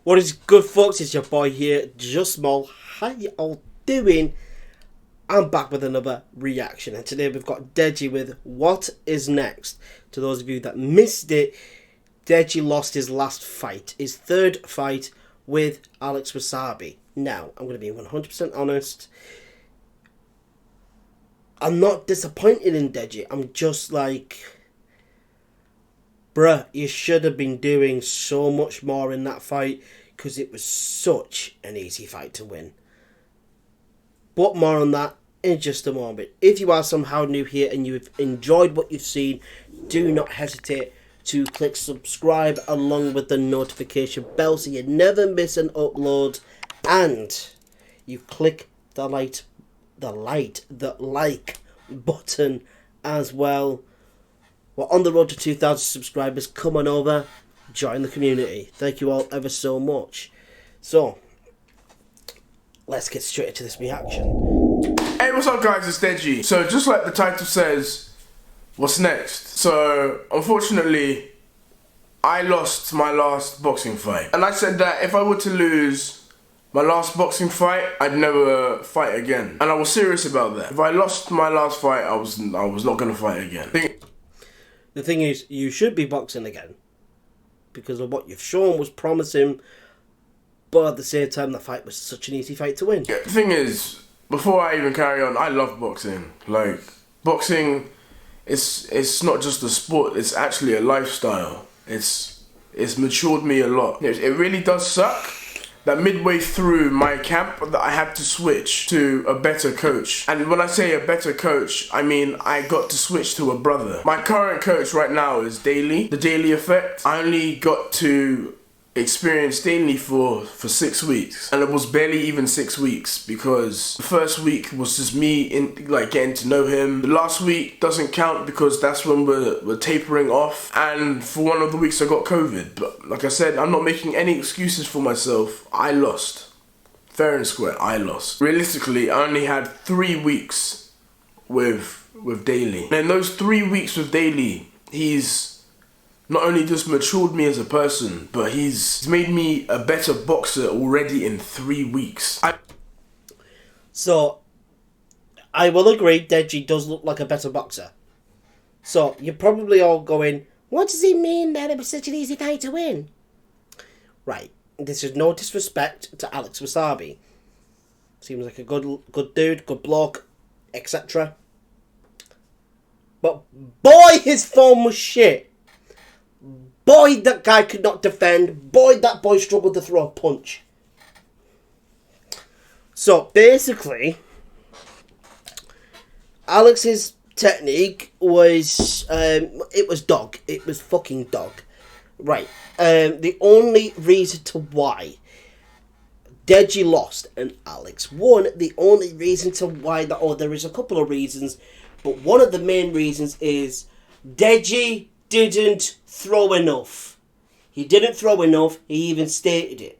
What is good, folks? It's your boy here, Just Small. How you all doing? I'm back with another reaction, and today we've got Deji with What Is Next. To those of you that missed it, Deji lost his last fight, his third fight with Alex Wasabi. Now, I'm going to be 100% honest. I'm not disappointed in Deji. I'm just like, bruh, you should have been doing so much more in that fight because it was such an easy fight to win. But more on that in just a moment. If you are somehow new here and you've enjoyed what you've seen, do not hesitate to click subscribe along with the notification bell so you never miss an upload, and you click the like button as well. We're on the road to 2,000 subscribers. Come on over, join the community. Thank you all ever so much. So, let's get straight into this reaction. Hey, what's up guys, it's Deji. So just like the title says, what's next? So, unfortunately, I lost my last boxing fight. And I said that if I were to lose my last boxing fight, I'd never fight again. And I was serious about that. If I lost my last fight, I was not gonna fight again. The thing is, you should be boxing again, because of what you've shown was promising, but at the same time, the fight was such an easy fight to win. Yeah, the thing is, before I even carry on, I love boxing. Like, boxing, it's not just a sport, it's actually a lifestyle. It's matured me a lot. It really does suck that midway through my camp that I had to switch to a better coach. And when I say a better coach, I mean I got to switch to a brother. My current coach right now is Daily, the Daily Effect. I only got to experience Daily for 6 weeks, and it was barely even 6 weeks because the first week was just me getting to know him. The last week doesn't count because that's when we're tapering off, and for one of the weeks I got COVID. But like I said, I'm not making any excuses for myself. I lost, fair and square. I lost. Realistically, I only had 3 weeks with Daily, and in those 3 weeks with Daily, he's not only just matured me as a person, but he's made me a better boxer already in 3 weeks. So, I will agree, Deji does look like a better boxer. So, you're probably all going, what does he mean that it was such an easy fight to win? Right, this is no disrespect to Alex Wasabi. Seems like a good dude, good bloke, etc. But boy, his form was shit. Boy, that guy could not defend. Boy, that boy struggled to throw a punch. So, basically, Alex's technique was, it was dog. It was fucking dog. Right. The only reason to why Deji lost and Alex won, the only reason to why that, or there is a couple of reasons, but one of the main reasons is Deji didn't throw enough. He didn't throw enough. He even stated it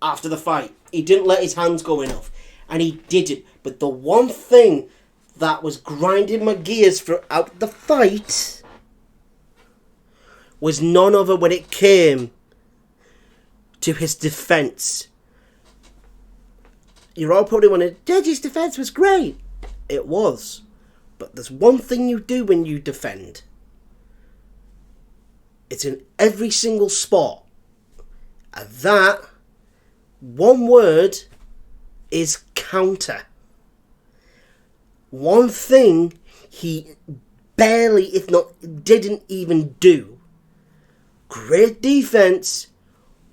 after the fight. He didn't let his hands go enough, and he didn't. But the one thing that was grinding my gears throughout the fight was none other when it came to his defense. You're all probably wondering, Deji's defense was great. It was. But there's one thing you do when you defend. It's in every single sport. And that one word is counter. One thing he barely, if not didn't even do. Great defense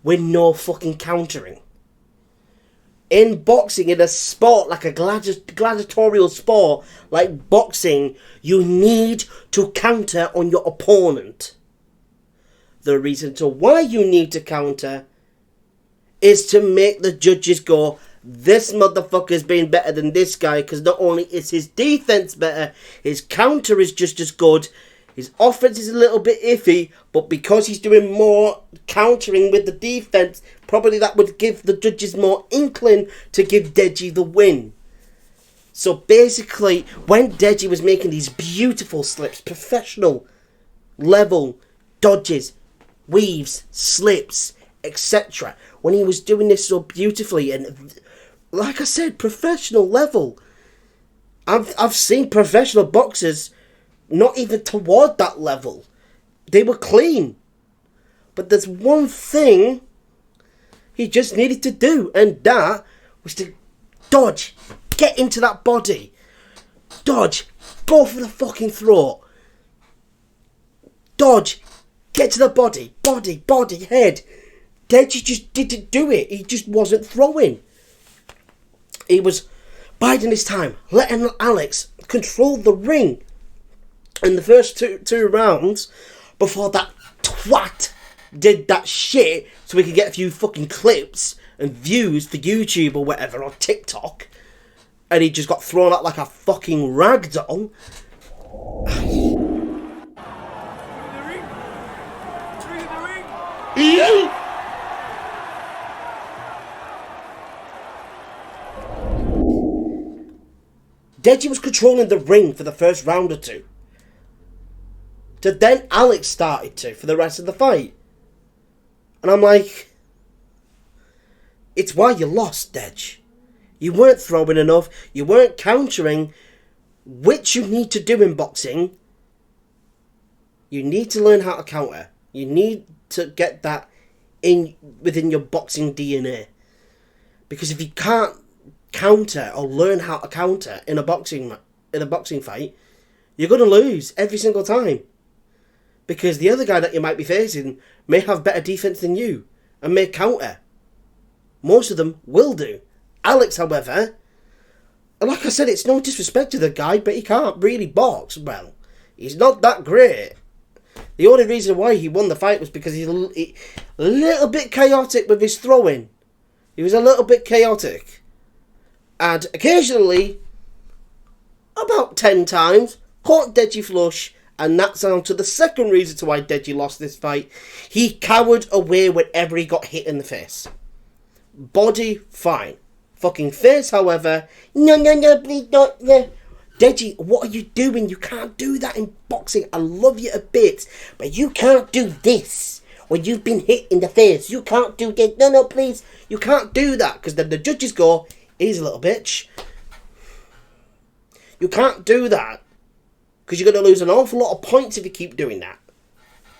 with no fucking countering. In boxing, in a sport like a gladiatorial sport like boxing, you need to counter on your opponent. The reason to why you need to counter is to make the judges go, this motherfucker's been better than this guy, because not only is his defense better, his counter is just as good. His offense is a little bit iffy, but because he's doing more countering with the defense, probably that would give the judges more inkling to give Deji the win. So basically, when Deji was making these beautiful slips, professional level dodges, weaves, slips, etc. When he was doing this so beautifully and, like I said, professional level. I've seen professional boxers not even toward that level. They were clean. But there's one thing he just needed to do, and that was to dodge, get into that body, dodge, go for the fucking throat, dodge, get to the body, head. Deji just didn't do it. He just wasn't throwing. He was biding his time, letting Alex control the ring in the first two rounds before that twat did that shit so we could get a few fucking clips and views for YouTube or whatever, or TikTok, and he just got thrown out like a fucking ragdoll. Deji was controlling the ring for the first round or two. Then Alex started to for the rest of the fight. And I'm like, it's why you lost, Dej. You weren't throwing enough. You weren't countering, which you need to do in boxing. You need to learn how to counter. You need to get that within your boxing DNA. Because if you can't counter or learn how to counter in a boxing fight, you're going to lose every single time. Because the other guy that you might be facing may have better defense than you and may counter. Most of them will do. Alex, however, like I said, it's no disrespect to the guy, but he can't really box well. He's not that great. The only reason why he won the fight was because he's a little bit chaotic with his throwing. He was a little bit chaotic. And occasionally, about 10 times, caught Deji flush. And that's down to the second reason to why Deji lost this fight. He cowered away whenever he got hit in the face. Body, fine. Fucking face, however, no, please don't. No. Deji, what are you doing? You can't do that in boxing. I love you a bit, but you can't do this when you've been hit in the face. You can't do this. No, please. You can't do that, because then the judges go, he's a little bitch. You can't do that. Because you're going to lose an awful lot of points if you keep doing that.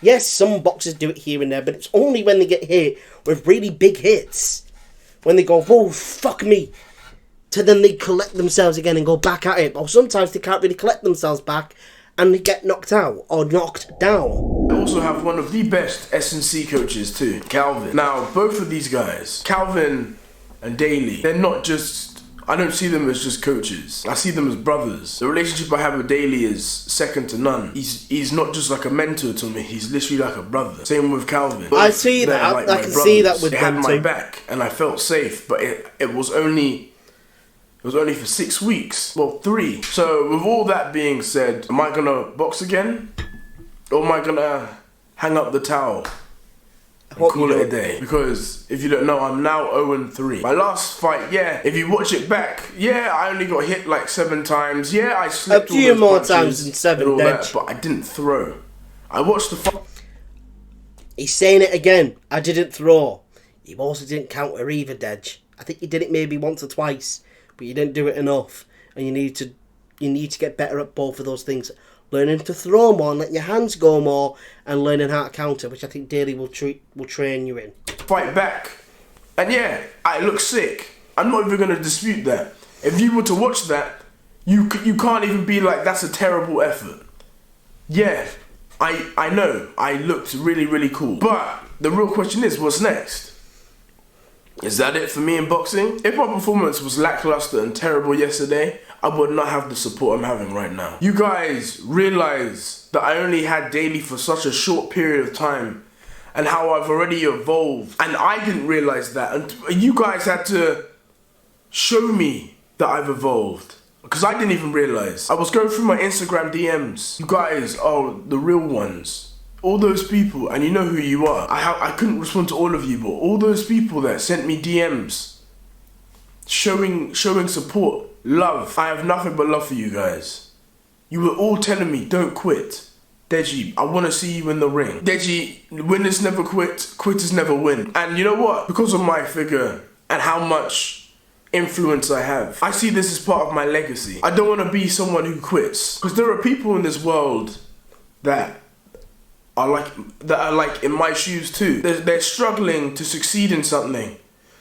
Yes, some boxers do it here and there, but it's only when they get hit with really big hits. When they go, whoa, fuck me. To then they collect themselves again and go back at it. Or sometimes they can't really collect themselves back and they get knocked out or knocked down. I also have one of the best S&C coaches too, Calvin. Now, both of these guys, Calvin and Daly, they're not just... I don't see them as just coaches. I see them as brothers. The relationship I have with Daly is second to none. He's not just like a mentor to me. He's literally like a brother. Same with Calvin. I see that. Like I can see that with them. They had my back, and I felt safe. But it was only for 6 weeks. Well, 3. So with all that being said, am I gonna box again, or am I gonna hang up the towel? Call it a day. Because if you don't know, I'm now 0-3. My last fight, yeah, if you watch it back, yeah, I only got hit like 7 times. Yeah, I slipped a few more times than 7, and all that, but I didn't throw. I watched the fight. He's saying it again. I didn't throw. You also didn't counter either, Dej. I think you did it maybe once or twice, but you didn't do it enough. And you need to get better at both of those things. Learning to throw more and letting your hands go more, and learning how to counter, which I think Daly will train you in. Fight back. And yeah, I look sick. I'm not even going to dispute that. If you were to watch that, you can't even be like, that's a terrible effort. Yeah, I know. I looked really, really cool. But the real question is, what's next? Is that it for me in boxing? If my performance was lackluster and terrible yesterday, I would not have the support I'm having right now. You guys realize that I only had Daly for such a short period of time and how I've already evolved. And I didn't realize that. And you guys had to show me that I've evolved. Because I didn't even realize. I was going through my Instagram DMs. You guys are the real ones. All those people, and you know who you are. I couldn't respond to all of you, but all those people that sent me DMs showing support, love. I have nothing but love for you guys. You were all telling me, don't quit. Deji, I want to see you in the ring. Deji, winners never quit, quitters never win. And you know what? Because of my figure and how much influence I have, I see this as part of my legacy. I don't want to be someone who quits. Because there are people in this world that are like in my shoes too. They're struggling to succeed in something.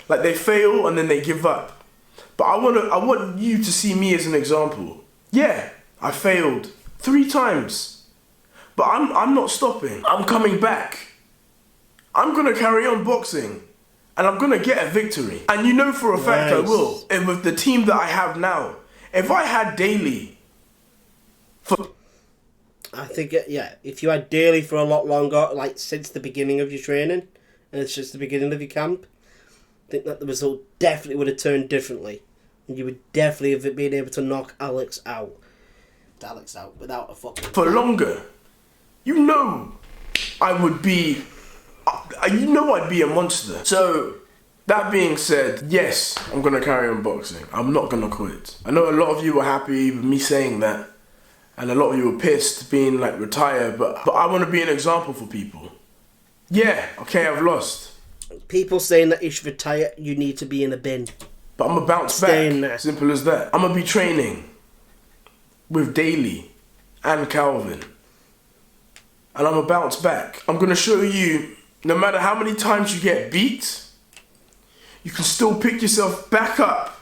Like they fail and then they give up. But I want you to see me as an example. Yeah, I failed 3 times. But I'm not stopping. I'm coming back. I'm gonna carry on boxing. And I'm gonna get a victory. And you know for a fact I will. And with the team that I have now, if I had Daly I think, yeah, if you had Daly for a lot longer, like since the beginning of your training, and it's just the beginning of your camp, I think that the result definitely would have turned differently. And you would definitely have been able to knock Alex out. Without a fucking... For longer. You know I'd be a monster. So, that being said, yes, I'm going to carry on boxing. I'm not going to quit. I know a lot of you were happy with me saying that, and a lot of you were pissed being like retired, but I want to be an example for people. Yeah, okay, I've lost. People saying that you should retire, you need to be in a bin. But I'm going to bounce back. Simple as that. I'm going to be training with Daly and Calvin. And I'm going to bounce back. I'm going to show you, no matter how many times you get beat, you can still pick yourself back up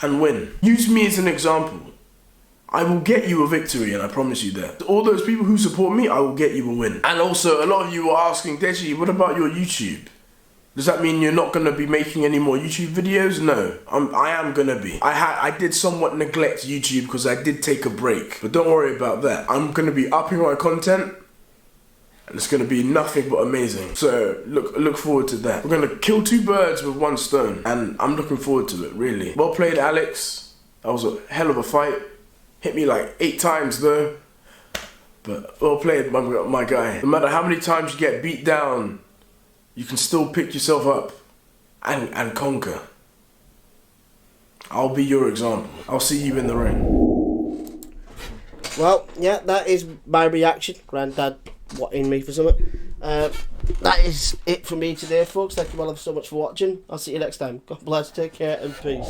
and win. Use me as an example. I will get you a victory, and I promise you that. All those people who support me, I will get you a win. And also, a lot of you were asking, Deji, what about your YouTube? Does that mean you're not going to be making any more YouTube videos? No, I am going to be. I did somewhat neglect YouTube because I did take a break. But don't worry about that. I'm going to be upping my content. And it's going to be nothing but amazing. So look forward to that. We're going to kill 2 birds with 1 stone. And I'm looking forward to it, really. Well played, Alex. That was a hell of a fight. Hit me like 8 times though. But well played, my guy. No matter how many times you get beat down, you can still pick yourself up and conquer. I'll be your example. I'll see you in the ring. Well, yeah, that is my reaction. Granddad wanting me for something. That is it from me today, folks. Thank you all so much for watching. I'll see you next time. God bless, take care, and peace.